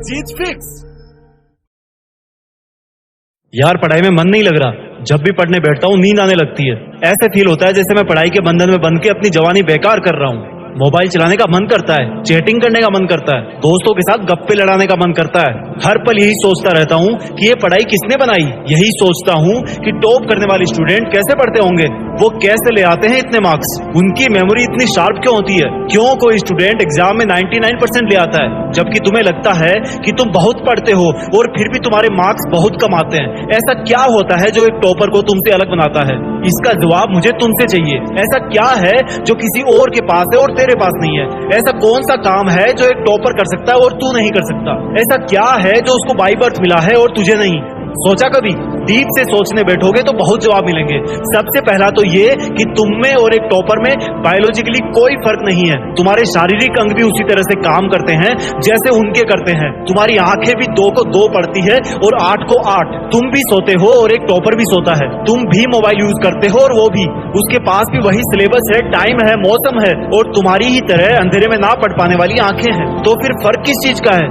जीत fix. यार पढ़ाई में मन नहीं लग रहा। जब भी पढ़ने बैठता हूँ नींद आने लगती है। ऐसे फील होता है जैसे मैं पढ़ाई के बंधन में बंध के अपनी जवानी बेकार कर रहा हूँ। मोबाइल चलाने का मन करता है, चैटिंग करने का मन करता है, दोस्तों के साथ गप्पे लड़ाने का मन करता है। हर पल यही सोचता रहता हूँ कि ये पढ़ाई किसने बनाई। यही सोचता हूँ कि टॉप करने वाले स्टूडेंट कैसे पढ़ते होंगे, वो कैसे ले आते हैं इतने मार्क्स, उनकी मेमोरी इतनी शार्प क्यों होती है, क्यों कोई स्टूडेंट एग्जाम में 99% ले आता है जबकि तुम्हें लगता है कि तुम बहुत पढ़ते हो और फिर भी तुम्हारे मार्क्स बहुत कम आते हैं। ऐसा क्या होता है जो एक टॉपर को तुमसे अलग बनाता है? इसका जवाब मुझे तुमसे चाहिए। ऐसा क्या है जो किसी और के पास है और तेरे पास नहीं है? ऐसा कौन सा काम है जो एक टॉपर कर सकता है और तू नहीं कर सकता? ऐसा क्या है जो उसको बाय बर्थ मिला है और तुझे नहीं? सोचा कभी? डीप से सोचने बैठोगे तो बहुत जवाब मिलेंगे। सबसे पहला तो ये कि तुम में और एक टॉपर में बायोलॉजिकली कोई फर्क नहीं है। तुम्हारे शारीरिक अंग भी उसी तरह से काम करते हैं जैसे उनके करते हैं। तुम्हारी आंखें भी 2 को 2 पढ़ती है और 8 को 8। तुम भी सोते हो और एक टॉपर भी सोता है। तुम भी मोबाइल यूज करते हो और वो भी। उसके पास भी वही सिलेबस है, टाइम है, मौसम है और तुम्हारी ही तरह अंधेरे में ना पढ़ पाने वाली आंखें हैं। तो फिर फर्क किस चीज का है?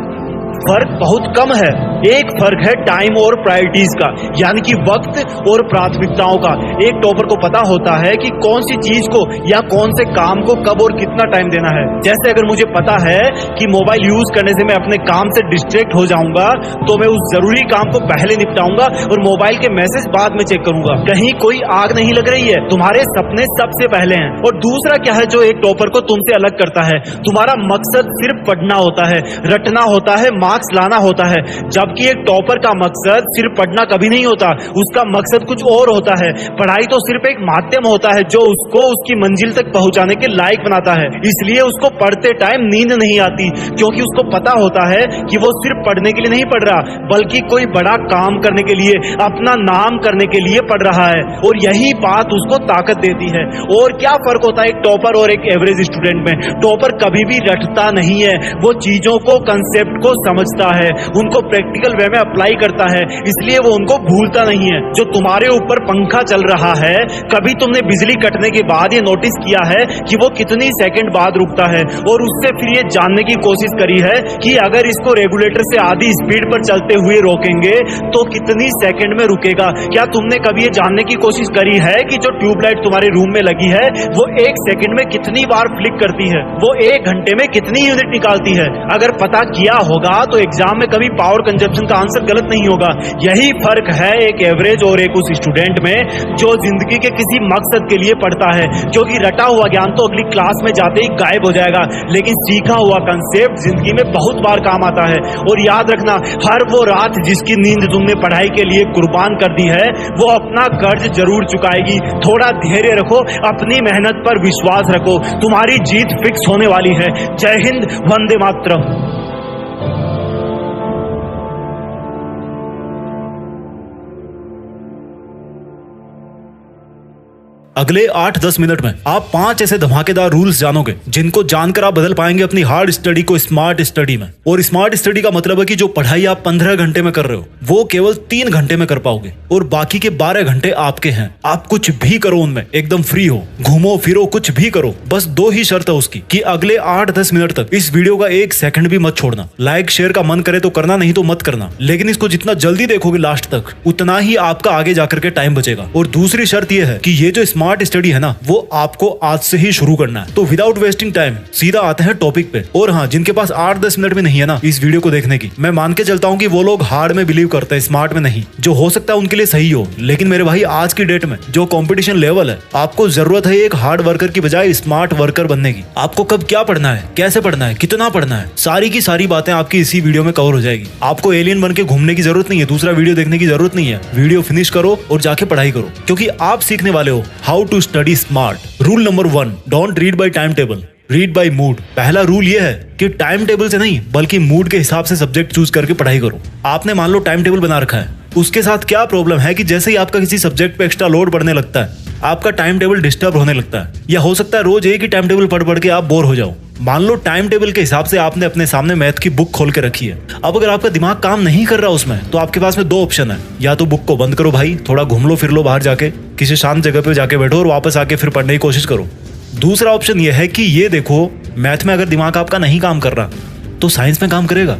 फर्क बहुत कम है। एक फर्क है टाइम और प्रायोरिटीज का, यानी कि वक्त और प्राथमिकताओं का। एक टॉपर को पता होता है कि कौन सी चीज को या कौन से काम को कब और कितना टाइम देना है। जैसे अगर मुझे पता है कि मोबाइल यूज करने से मैं अपने काम से डिस्ट्रैक्ट हो जाऊंगा तो मैं उस जरूरी काम को पहले निपटाऊंगा और मोबाइल के मैसेज बाद में चेक करूंगा। कहीं कोई आग नहीं लग रही है, तुम्हारे सपने सबसे पहले हैं। और दूसरा क्या है जो एक टॉपर को तुमसे अलग करता है? तुम्हारा मकसद सिर्फ पढ़ना होता है, रटना होता है, मार्क्स लाना होता है। जबकि एक टॉपर का मकसद सिर्फ पढ़ना कभी नहीं होता, उसका मकसद कुछ और होता है। पढ़ाई तो सिर्फ एक माध्यम होता है जो उसको उसकी मंजिल तक पहुंचाने के लायक बनाता है। इसलिए उसको पढ़ते टाइम नींद नहीं आती, क्योंकि उसको पता होता है कि वो सिर्फ पढ़ने के लिए नहीं पढ़ रहा बल्कि कोई बड़ा काम करने के लिए, अपना नाम करने के लिए पढ़ रहा है। और यही बात उसको ताकत देती है। और क्या फर्क होता है एक टॉपर और एक एवरेज स्टूडेंट में? टॉपर कभी भी रटता नहीं है, वो चीजों को, कंसेप्ट को समझता है, उनको प्रैक्टिकल वे में अप्लाई करता है, इसलिए वो उनको भूलता नहीं है। जो तुम्हारे ऊपर पंखा चल रहा है, कभी तुमने बिजली कटने के बाद ये नोटिस किया है कि वो कितनी सेकंड बाद रुकता है? और उससे फिर ये जानने की कोशिश करी है कि अगर इसको रेगुलेटर से आधी स्पीड पर चलते हुए रोकेंगे तो कितनी सेकंड में रुकेगा? क्या तुमने कभी ये जानने की कोशिश करी है कि जो ट्यूबलाइट तुम्हारे रूम में लगी है वो 1 सेकंड में कितनी बार फ्लिक करती है? वो 1 घंटे में कितनी यूनिट निकालती है? अगर पता किया होगा तो एग्जाम में कभी पावर कंजप्शन का आंसर गलत नहीं होगा। यही फर्क है एक एवरेज और एक उस स्टूडेंट में जो जिंदगी के किसी मकसद के लिए पढ़ता है। क्योंकि रटा हुआ ज्ञान तो अगली क्लास में जाते ही गायब हो जाएगा, लेकिन सीखा हुआ कंसेप्ट जिंदगी में बहुत बार काम आता है। और याद रखना, हर वो रात जिसकी नींद तुमने पढ़ाई के लिए कुर्बान कर दी है वो अपना कर्ज जरूर चुकाएगी। थोड़ा धैर्य रखो, अपनी मेहनत पर विश्वास रखो, तुम्हारी जीत फिक्स होने वाली है। जय हिंद, वंदे मातरम। अगले 8-10 मिनट में आप 5 ऐसे धमाकेदार रूल्स जानोगे जिनको जानकर आप बदल पाएंगे अपनी हार्ड स्टडी को स्मार्ट स्टडी में। और स्मार्ट स्टडी का मतलब है कि जो पढ़ाई आप 15 घंटे में कर रहे हो वो केवल 3 घंटे में कर पाओगे और बाकी के 12 घंटे आपके हैं। आप कुछ भी करो उनमें, एकदम फ्री हो, घूमो फिरो, कुछ भी करो। बस 2 ही शर्त है उसकी कि अगले 8-10 मिनट तक इस वीडियो का 1 सेकंड भी मत छोड़ना। लाइक शेयर का मन करे तो करना, नहीं तो मत करना। लेकिन इसको जितना जल्दी देखोगे लास्ट तक उतना ही आपका आगे जाकर के टाइम बचेगा। और दूसरी शर्त यह है कि ये जो स्मार्ट स्टडी है ना वो आपको आज से ही शुरू करना है। तो विदाउट वेस्टिंग टाइम सीधा आते हैं टॉपिक पे। और हाँ, जिनके पास 8-10 मिनट में नहीं है ना इस वीडियो को देखने की, मैं मान के चलता हूँ कि वो लोग हार्ड में बिलीव करते हैं, स्मार्ट में नहीं। जो हो सकता है उनके लिए सही हो, लेकिन मेरे भाई आज की डेट में जो कंपटीशन लेवल है, आपको जरूरत है एक हार्ड वर्कर की बजाय स्मार्ट वर्कर बनने की। आपको कब क्या पढ़ना है, कैसे पढ़ना है, कितना पढ़ना है, सारी की सारी बातें आपकी इसी वीडियो में कवर हो जाएगी। आपको एलियन बन के घूमने की जरूरत नहीं है, दूसरा वीडियो देखने की जरूरत नहीं है। वीडियो फिनिश करो और जाके पढ़ाई करो, क्योंकि आप सीखने वाले हो how to study smart. Rule number 1, don't read by time table, read by mood. पहला रूल ये है कि टाइम टेबल से नहीं बल्कि मूड के हिसाब से सब्जेक्ट चूज करके पढ़ाई करो। आपने मान लो टाइम टेबल बना रखा है, उसके साथ क्या प्रॉब्लम है कि जैसे ही आपका किसी सब्जेक्ट पे एक्स्ट्रा लोड बढ़ने लगता है आपका टाइम टेबल डिस्टर्ब होने लगता है, या हो सकता है रोज एक ही टाइम टेबल पढ़ के आप बोर हो जाओ। मान लो टाइम टेबल के हिसाब से आपने अपने सामने मैथ की बुक खोल के रखी है। अब अगर आपका दिमाग काम नहीं कर रहा उसमें, तो आपके पास में 2 ऑप्शन है। या तो बुक को बंद करो भाई, थोड़ा घूम लो फिर लो बाहर जाके, किसी शांत जगह पे जाके बैठो और वापस आके फिर पढ़ने की कोशिश करो। दूसरा ऑप्शन यह है कि ये देखो, मैथ में अगर दिमाग आपका नहीं काम कर रहा तो साइंस में काम करेगा।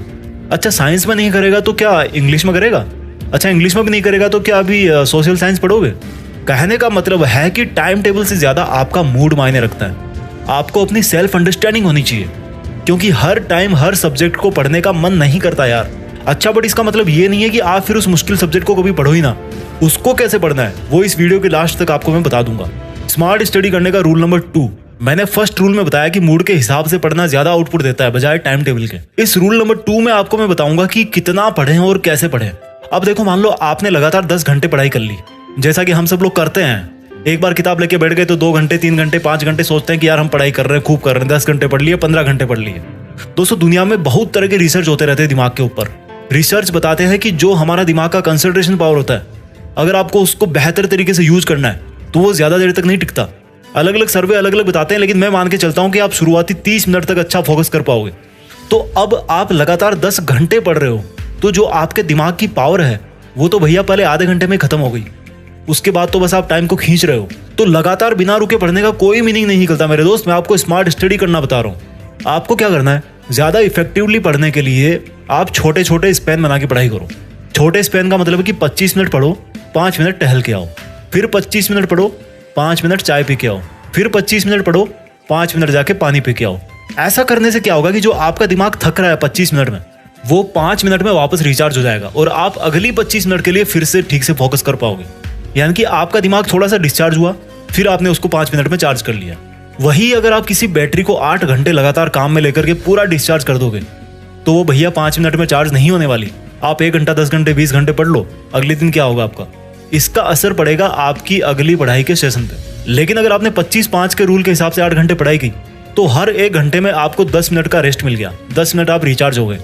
अच्छा साइंस में नहीं करेगा तो क्या इंग्लिश में करेगा? अच्छा इंग्लिश में भी नहीं करेगा तो क्या अभी सोशल साइंस पढ़ोगे? कहने का मतलब है कि टाइम टेबल से ज्यादा आपका मूड मायने रखता है। आपको अपनी सेल्फ अंडरस्टैंडिंग होनी चाहिए, क्योंकि हर टाइम हर सब्जेक्ट को पढ़ने का मन नहीं करता यार। अच्छा बट इसका मतलब ये नहीं है कि आप फिर उस मुश्किल सब्जेक्ट को कभी पढ़ो ही ना। उसको कैसे पढ़ना है वो इस वीडियो के लास्ट तक आपको मैं बता दूंगा। स्मार्ट स्टडी करने का रूल नंबर 2, मैंने फर्स्ट रूल में बताया कि मूड के हिसाब से पढ़ना ज्यादा आउटपुट देता है बजाय टाइम टेबल के। इस रूल नंबर 2 में आपको मैं बताऊंगा कि कितना पढ़ें और कैसे पढ़ें। अब देखो, मान लो आपने लगातार 10 घंटे पढ़ाई कर ली, जैसा कि हम सब लोग करते हैं। एक बार किताब लेके बैठ गए तो 2 घंटे 3 घंटे 5 घंटे सोचते हैं कि यार हम पढ़ाई कर रहे हैं, खूब कर रहे हैं, 10 घंटे पढ़ लिए, 15 घंटे पढ़ लिए। दोस्तों दुनिया में बहुत तरह के रिसर्च होते रहते हैं दिमाग के ऊपर। रिसर्च बताते हैं कि जो हमारा दिमाग का कंसंट्रेशन पावर होता है, अगर आपको उसको बेहतर तरीके से यूज करना है तो वो ज्यादा देर तक नहीं टिकता। अलग अलग सर्वे अलग अलग बताते हैं, लेकिन मैं मान के चलता हूं कि आप शुरुआती 30 मिनट तक अच्छा फोकस कर पाओगे। तो अब आप लगातार 10 घंटे पढ़ रहे हो तो जो आपके दिमाग की पावर है वो तो भैया पहले आधे घंटे में खत्म हो गई। उसके बाद तो बस आप टाइम को खींच रहे हो। तो लगातार बिना रुके पढ़ने का कोई मीनिंग नहीं निकलता मेरे दोस्त। मैं आपको स्मार्ट स्टडी करना बता रहा हूँ। आपको क्या करना है, ज्यादा इफेक्टिवली पढ़ने के लिए आप छोटे छोटे स्पैन बना के पढ़ाई करो। छोटे स्पैन का मतलब है कि 25 मिनट पढ़ो, 5 मिनट टहल के आओ, फिर 25 मिनट पढ़ो, 5 मिनट चाय पी के आओ, फिर 25 मिनट पढ़ो, 5 मिनट जाके पानी पी के आओ। ऐसा करने से क्या होगा कि जो आपका दिमाग थक रहा है 25 मिनट में, वो 5 मिनट में वापस रिचार्ज हो जाएगा और आप अगली 25 मिनट के लिए फिर से ठीक से फोकस कर पाओगे। यानी कि आपका दिमाग थोड़ा सा डिस्चार्ज हुआ, फिर आपने उसको 5 मिनट में चार्ज कर लिया। वही अगर आप किसी बैटरी को 8 घंटे लगातार काम में लेकर के पूरा डिस्चार्ज कर दोगे तो वो भैया 5 मिनट में चार्ज नहीं होने वाली। आप 1 घंटा 10 घंटे 20 घंटे पढ़ लो, अगले दिन क्या होगा आपका? इसका असर पड़ेगा आपकी अगली पढ़ाई के सेशन पे। लेकिन अगर आपने 25-5 के रूल के हिसाब से 8 घंटे पढ़ाई की तो हर 1 घंटे में आपको 10 मिनट का रेस्ट मिल गया, 10 मिनट आप रिचार्ज हो गए।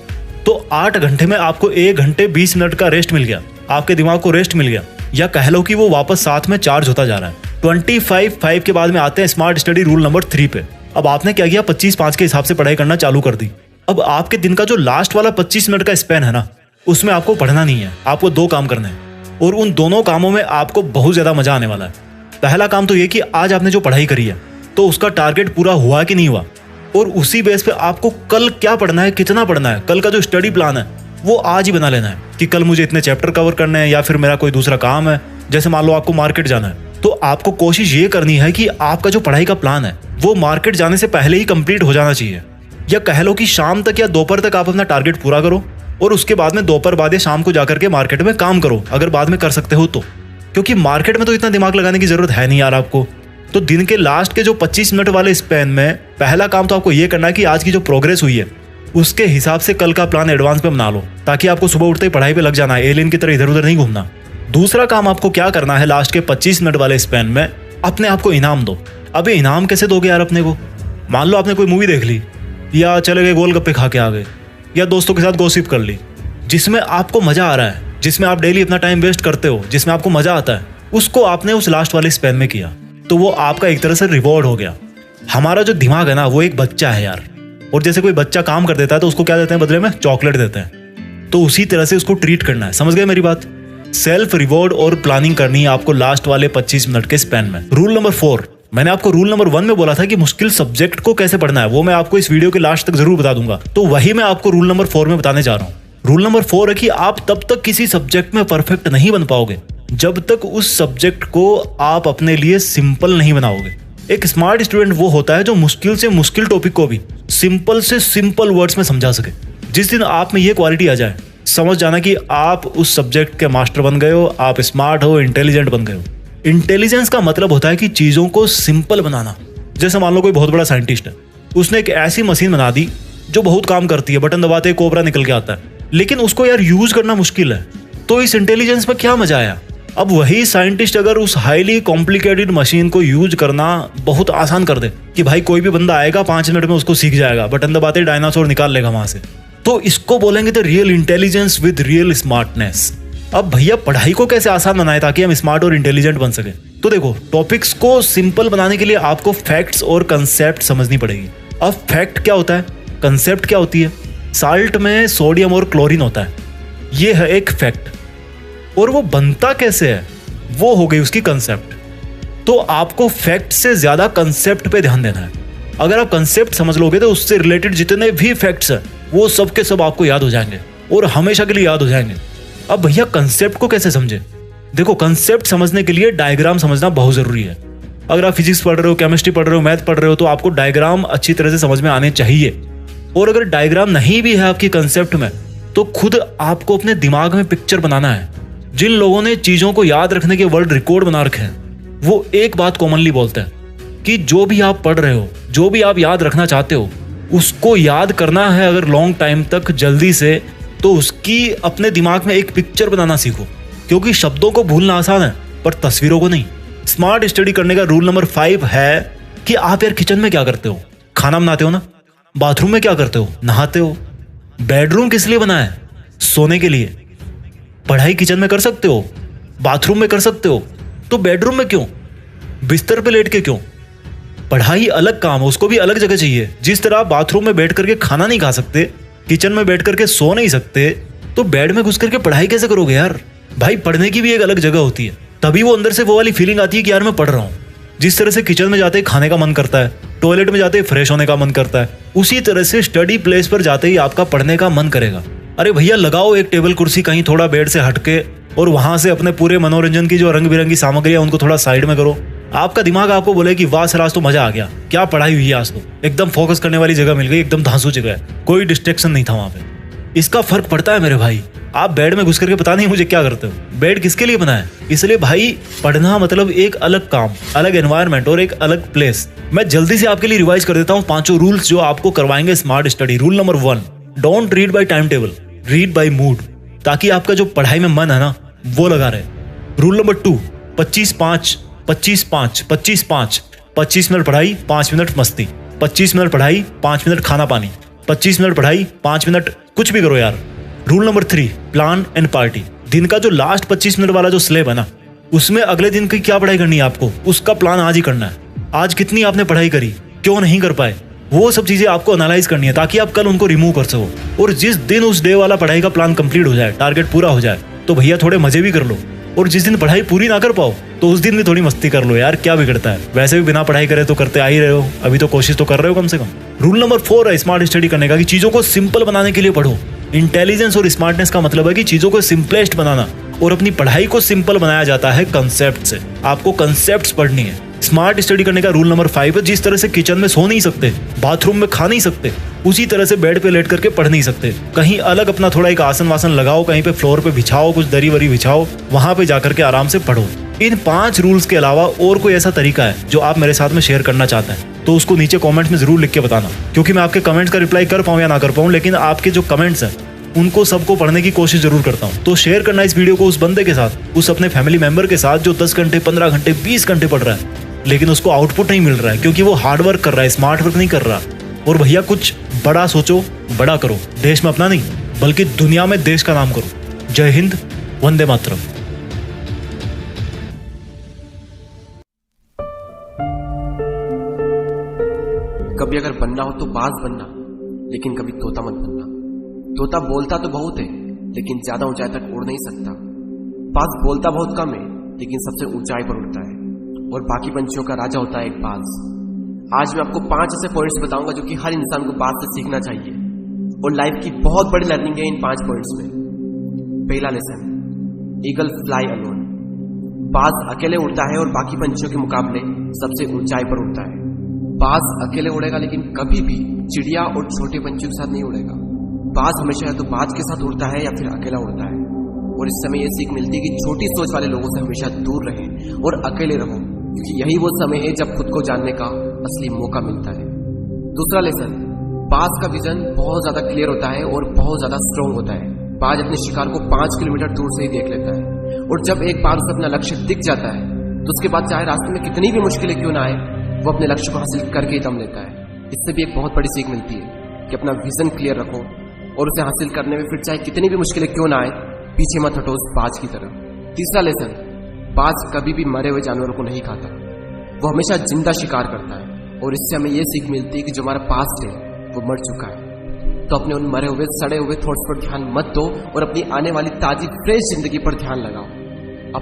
तो 8 घंटे में आपको 1 घंटे 20 मिनट का रेस्ट मिल गया, आपके दिमाग को रेस्ट मिल गया, या कह लो कि वो वापस साथ में चार्ज होता जा रहा है। 25-5 के बाद में आते हैं स्मार्ट स्टडी रूल नंबर 3 पे। अब आपने क्या किया, 25-5 के हिसाब से पढ़ाई करना चालू कर दी। अब आपके दिन का जो लास्ट वाला 25 मिनट का स्पैन है ना, उसमें आपको पढ़ना नहीं है, आपको 2 काम करने हैं और उन दोनों कामों में आपको बहुत ज्यादा मजा आने वाला है। पहला काम तो ये कि आज आपने जो पढ़ाई करी है तो उसका टारगेट पूरा हुआ कि नहीं हुआ, और उसी बेस पे आपको कल क्या पढ़ना है, कितना पढ़ना है, कल का जो स्टडी प्लान है वो आज ही बना लेना है कि कल मुझे इतने चैप्टर कवर करने हैं, या फिर मेरा कोई दूसरा काम है। जैसे मान लो आपको मार्केट जाना है तो आपको कोशिश ये करनी है कि आपका जो पढ़ाई का प्लान है वो मार्केट जाने से पहले ही कंप्लीट हो जाना चाहिए, या कह लो कि शाम तक या दोपहर तक आप अपना टारगेट पूरा करो और उसके बाद में दोपहर बाद या शाम को जाकर के मार्केट में काम करो, अगर बाद में कर सकते हो तो। क्योंकि मार्केट में तो इतना दिमाग लगाने की जरूरत है नहीं यार आपको। तो दिन के लास्ट के जो 25 मिनट वाले स्पैन में पहला काम तो आपको ये करना है कि आज की जो प्रोग्रेस हुई है उसके हिसाब से कल का प्लान एडवांस पे बना लो, ताकि आपको सुबह उठते ही पढ़ाई पे लग जाना है, एलियन की तरह इधर उधर नहीं घूमना। दूसरा काम आपको क्या करना है, लास्ट के 25 मिनट वाले स्पैन में अपने आप को इनाम दो। अब ये इनाम कैसे दोगे यार अपने को? मान लो आपने कोई मूवी देख ली, या चले गए गोलगप्पे खा के आ गए, या दोस्तों के साथ गॉसिप कर ली, जिसमें आपको मजा आ रहा है, जिसमें आप डेली अपना टाइम वेस्ट करते हो, जिसमें आपको मजा आता है, उसको आपने उस लास्ट वाले स्पैन में किया, तो वो आपका एक तरह से रिवॉर्ड हो गया। हमारा जो दिमाग है ना वो एक बच्चा है यार, और जैसे कोई बच्चा काम कर देता है तो उसको क्या देते हैं बदले में? चॉकलेट देते हैं। तो उसी तरह से उसको ट्रीट करना है। समझ गए मेरी बात? सेल्फ रिवॉर्ड और प्लानिंग करनी है आपको लास्ट वाले 25 मिनट के स्पैन में। रूल नंबर 4, मैंने आपको रूल नंबर 1 में बोला था कि मुश्किल सब्जेक्ट को कैसे पढ़ना है, वो मैं आपको इस वीडियो के लास्ट तक जरूर बता दूंगा। तो वही मैं आपको रूल नंबर 4 में बताने जा रहा हूँ। रूल नंबर 4 है कि आप तब तक किसी सब्जेक्ट में परफेक्ट नहीं बन पाओगे जब तक उस सब्जेक्ट को आप अपने लिए सिंपल नहीं बनाओगे। एक स्मार्ट स्टूडेंट वो होता है जो मुश्किल से मुश्किल टॉपिक को भी सिंपल से सिंपल वर्ड्स में समझा सके। जिस दिन आप में ये क्वालिटी आ जाए, समझ जाना कि आप उस सब्जेक्ट के मास्टर बन गए हो, आप स्मार्ट हो, इंटेलिजेंट बन गए हो। इंटेलिजेंस का मतलब होता है कि चीजों को सिंपल बनाना। जैसे मान लो कोई बहुत बड़ा साइंटिस्ट है, उसने एक ऐसी मशीन बना दी जो बहुत काम करती है, बटन दबाते ही कोबरा निकल के आता है, लेकिन उसको यार यूज करना मुश्किल है। तो इस इंटेलिजेंस में क्या मजा आया? अब वही साइंटिस्ट अगर उस हाईली कॉम्प्लिकेटेड मशीन को यूज करना बहुत आसान कर दे कि भाई कोई भी बंदा आएगा 5 मिनट में उसको सीख जाएगा, बटन दबाते डायनासोर निकाल लेगा वहां से, तो इसको बोलेंगे the real intelligence with real smartness. अब भैया पढ़ाई को कैसे आसान बनाए ताकि हम स्मार्ट और इंटेलिजेंट बन सके? तो देखो, टॉपिक्स को सिंपल बनाने के लिए आपको फैक्ट्स और कंसेप्ट समझनी पड़ेगी। अब फैक्ट क्या होता है, कंसेप्ट क्या होती है? साल्ट में सोडियम और क्लोरीन होता है, ये है एक फैक्ट, और वो बनता कैसे है वो हो गई उसकी कंसेप्ट। तो आपको फैक्ट से ज्यादा कंसेप्ट पे ध्यान देना है। अगर आप कंसेप्ट समझ लोगे तो उससे रिलेटेड जितने भी फैक्ट्स हैं वो सब के सब आपको याद हो जाएंगे। और हमेशा के लिए याद हो जाएंगे। अब भैया कंसेप्ट को कैसे समझे? देखो, कंसेप्ट समझने के लिए डायग्राम समझना बहुत जरूरी है। अगर आप फिजिक्स पढ़ रहे हो, केमिस्ट्री पढ़ रहे हो, मैथ पढ़ रहे हो, तो आपको डायग्राम अच्छी तरह से समझ में आने चाहिए। और अगर डायग्राम नहीं भी है आपकी कंसेप्ट में, तो खुद आपको अपने दिमाग में पिक्चर बनाना है। जिन लोगों ने चीजों को याद रखने के वर्ल्ड रिकॉर्ड बना रखे हैं, वो एक बात कॉमनली बोलते हैं कि जो भी आप पढ़ रहे हो, जो भी आप याद रखना चाहते हो, उसको याद करना है अगर लॉन्ग टाइम तक जल्दी से, तो उसकी अपने दिमाग में एक पिक्चर बनाना सीखो। क्योंकि शब्दों को भूलना आसान है, पर तस्वीरों को नहीं। स्मार्ट स्टडी करने का रूल नंबर 5 है कि आप यार किचन में क्या करते हो? खाना बनाते हो ना। बाथरूम में क्या करते हो? नहाते हो। बेडरूम किस लिए बना है? सोने के लिए। पढ़ाई किचन में कर सकते हो, बाथरूम में कर सकते हो, तो बेडरूम में क्यों? बिस्तर पे लेट के क्यों? पढ़ाई अलग काम है, उसको भी अलग जगह चाहिए। जिस तरह आप बाथरूम में बैठ करके खाना नहीं खा सकते, किचन में बैठ करके सो नहीं सकते, तो बेड में घुस करके पढ़ाई कैसे करोगे यार? भाई, पढ़ने की भी एक अलग जगह होती है, तभी वो अंदर से वो वाली फीलिंग आती है कि यार मैं पढ़ रहा हूँ। जिस तरह से किचन में जाते ही खाने का मन करता है, टॉयलेट में जाते ही फ्रेश होने का मन करता है, उसी तरह से स्टडी प्लेस पर जाते ही आपका पढ़ने का मन करेगा। अरे भैया, लगाओ एक टेबल कुर्सी कहीं थोड़ा बेड से हटके, और वहां से अपने पूरे मनोरंजन की जो रंग बिरंगी सामग्री है उनको थोड़ा साइड में करो। आपका दिमाग आपको बोले कि वाह सर, आज तो मजा आ गया, क्या पढ़ाई हुई है आज तो, एकदम फोकस करने वाली जगह मिल गई, एकदम धांसू जगह है, कोई डिस्ट्रैक्शन नहीं था वहां पे। इसका फर्क पड़ता है मेरे भाई। आप बेड में घुस करके पता नहीं मुझे क्या करते हो। बेड किसके लिए बना है? इसलिए भाई, पढ़ना मतलब एक अलग काम, अलग एनवायरनमेंट और एक अलग प्लेस। मैं जल्दी से आपके लिए रिवाइज कर देता हूँ 5 रूल्स जो आपको करवाएंगे smart study. Rule number 1, don't read by time table, read by mood, ताकि आपका जो पढ़ाई में मन है ना, वो लगा रहे। रूल नंबर 2, 25-5, 25-5, 25-5, 25 मिनट पढ़ाई, 5 मिनट मस्ती, 25 मिनट पढ़ाई, 5 मिनट खाना पानी, 25 मिनट पढ़ाई, 5 मिनट कुछ भी करो यार। Rule number 3, plan and party. दिन का जो लास्ट 25 मिनट वाला जो स्लेब है ना, उसमें अगले दिन की क्या पढ़ाई करनी है आपको, उसका प्लान आज ही करना है। आज कितनी आपने पढ़ाई करी, क्यों नहीं कर पाए, वो सब चीजें आपको एनालाइज करनी है, ताकि आप कल उनको रिमूव कर सको। और जिस दिन उस डे वाला पढ़ाई का प्लान कंप्लीट हो जाए, टारगेट पूरा हो जाए, तो भैया थोड़े मजे भी कर लो। और जिस दिन पढ़ाई पूरी ना कर पाओ, तो उस दिन भी थोड़ी मस्ती कर लो यार, क्या बिगड़ता है? वैसे भी बिना पढ़ाई करे तो करते आ ही रहे हो, अभी तो कोशिश तो कर रहे हो कम से कम। रूल नंबर 4 है स्मार्ट स्टडी करने का, कि चीजों को सिंपल बनाने के लिए पढ़ो। इंटेलिजेंस और स्मार्टनेस का मतलब है कि चीजों को सिंपलेस्ट बनाना, और अपनी पढ़ाई को सिंपल बनाया जाता है कंसेप्ट से। आपको कंसेप्ट्स पढ़नी है। स्मार्ट स्टडी करने का रूल नंबर 5 है, जिस तरह से किचन में सो नहीं सकते, बाथरूम में खा नहीं सकते, उसी तरह से बेड पे लेट करके पढ़ नहीं सकते। कहीं अलग अपना थोड़ा एक आसन वासन लगाओ, कहीं पे फ्लोर पे बिछाओ, कुछ दरी वरी बिछाओ, वहां पे जाकर के आराम से पढ़ो। इन 5 रूल्स के अलावा और कोई ऐसा तरीका है जो आप मेरे साथ में शेयर करना चाहते हैं, तो उसको नीचे कमेंट्स में जरूर लिख के बताना। क्योंकि मैं आपके कमेंट्स का रिप्लाई कर पाऊं या ना कर पाऊं, लेकिन आपके जो कमेंट्स हैं उनको सबको पढ़ने की कोशिश जरूर करता हूं। तो शेयर करना इस वीडियो को उस बंदे के साथ, उस अपने फैमिली मेंबर के साथ जो 10 घंटे, 15 घंटे, 20 घंटे पढ़ रहा है, लेकिन उसको आउटपुट नहीं मिल रहा है, क्योंकि वो हार्ड वर्क कर रहा है, स्मार्ट वर्क नहीं कर रहा। और भैया, कुछ बड़ा सोचो, बड़ा करो। देश में अपना नहीं, बल्कि दुनिया में देश का नाम करो। जय हिंद, वंदे मातरम। कभी अगर बनना हो तो बाज बनना, लेकिन कभी तोता मत बनना। तोता बोलता तो बहुत है, लेकिन ज्यादा ऊंचाई तक उड़ नहीं सकता। बाज बोलता बहुत कम है, लेकिन सबसे ऊंचाई पर उड़ता है, और बाकी पंछियों का राजा होता है एक बाज। आज मैं आपको 5 ऐसे पॉइंट्स बताऊंगा जो कि हर इंसान को बाज से सीखना चाहिए, और लाइफ की बहुत बड़ी लर्निंग है इन 5 पॉइंट्स में। पहला लेसन, ईगल फ्लाई अलोन। बाज अकेले उड़ता है और बाकी पंछियों के मुकाबले सबसे ऊंचाई पर उड़ता है। बाज अकेले उड़ेगा, लेकिन कभी भी चिड़िया और छोटे पंछियों के साथ नहीं उड़ेगा। बाज हमेशा या तो बाज के साथ उड़ता है या फिर अकेला उड़ता है। और इस समय यह सीख मिलती है कि छोटी सोच वाले लोगों से हमेशा दूर रहें और अकेले रहो, क्योंकि यही वो समय है जब खुद को जानने का असली मौका मिलता है। दूसरा लेसन, बाज का विजन बहुत ज्यादा क्लियर होता है और बहुत ज्यादा स्ट्रॉन्ग होता है। बाज अपने शिकार को 5 किलोमीटर दूर से ही देख लेता है, और जब एक बार उसे अपना लक्ष्य दिख जाता है, तो उसके बाद चाहे रास्ते में कितनी भी मुश्किलें क्यों ना आए, वो अपने लक्ष्य को हासिल करके ही दम लेता है। इससे भी एक बहुत बड़ी सीख मिलती है कि अपना विजन क्लियर रखो, और उसे हासिल करने में फिर चाहे कितनी भी मुश्किलें क्यों ना आए, पीछे मत हटो उस बाज की तरफ। तीसरा लेसन, बाज कभी भी मरे हुए जानवरों को नहीं खाता, वो हमेशा जिंदा शिकार करता है। और इससे हमें यह सीख मिलती है कि जो हमारा पास्ट है वो मर चुका है, तो अपने उन मरे हुए, सड़े हुए थॉट्स पर ध्यान मत दो, और अपनी आने वाली ताजी फ्रेश जिंदगी पर ध्यान लगाओ।